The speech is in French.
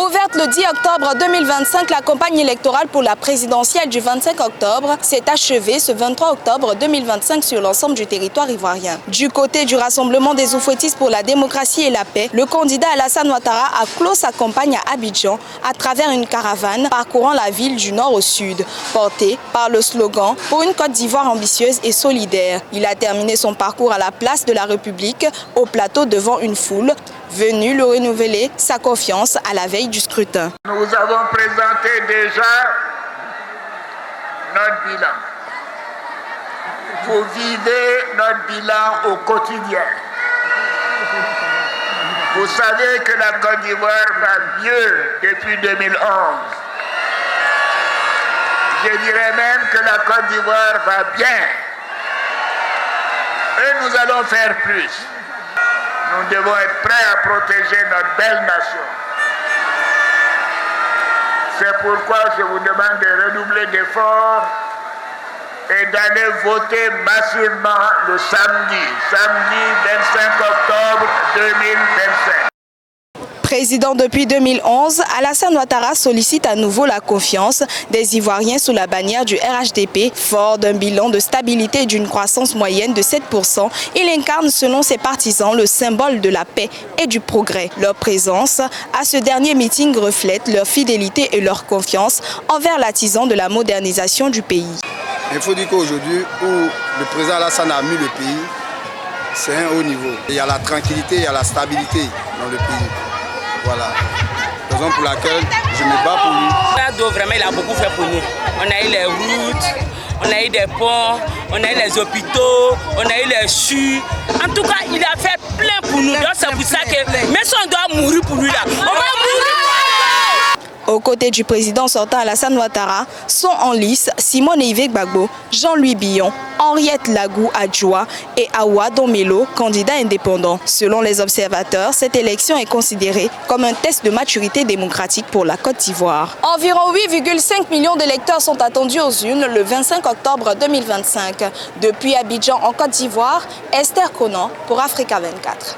Ouverte le 10 octobre 2025, la campagne électorale pour la présidentielle du 25 octobre s'est achevée ce 23 octobre 2025 sur l'ensemble du territoire ivoirien. Du côté du Rassemblement des Oufouettistes pour la démocratie et la paix, le candidat Alassane Ouattara a clos sa campagne à Abidjan à travers une caravane parcourant la ville du nord au sud, portée par le slogan « Pour une Côte d'Ivoire ambitieuse et solidaire ». Il a terminé son parcours à la place de la République, au plateau devant une foule venu le renouveler sa confiance à la veille du scrutin. Nous avons présenté déjà notre bilan. Vous vivez notre bilan au quotidien. Vous savez que la Côte d'Ivoire va mieux depuis 2011. Je dirais même que la Côte d'Ivoire va bien. Et nous allons faire plus. Nous devons être prêts à protéger notre belle nation. C'est pourquoi je vous demande de redoubler d'efforts et d'aller voter massivement le samedi 25 octobre 2025. Président depuis 2011, Alassane Ouattara sollicite à nouveau la confiance des Ivoiriens sous la bannière du RHDP. Fort d'un bilan de stabilité et d'une croissance moyenne de 7%, il incarne selon ses partisans le symbole de la paix et du progrès. Leur présence à ce dernier meeting reflète leur fidélité et leur confiance envers l'artisan de la modernisation du pays. Il faut dire qu'aujourd'hui, où le président Alassane a mis le pays, c'est un haut niveau. Il y a la tranquillité, il y a la stabilité dans le pays. Voilà, raison pour laquelle je me bats pour lui. Vraiment, il a beaucoup fait pour nous. On a eu les routes, on a eu des ponts, on a eu les hôpitaux, on a eu les CHU. En tout cas, il a fait plein pour nous. Donc c'est pour ça que même si on doit mourir pour lui là, on va mourir. Aux côtés du président sortant Alassane Ouattara sont en lice Simone Yves Gbagbo, Jean-Louis Billon, Henriette Lagou Adjoua et Awa Domelo, candidat indépendant. Selon les observateurs, cette élection est considérée comme un test de maturité démocratique pour la Côte d'Ivoire. Environ 8,5 millions d'électeurs sont attendus aux urnes le 25 octobre 2025. Depuis Abidjan en Côte d'Ivoire, Esther Conan pour Africa 24.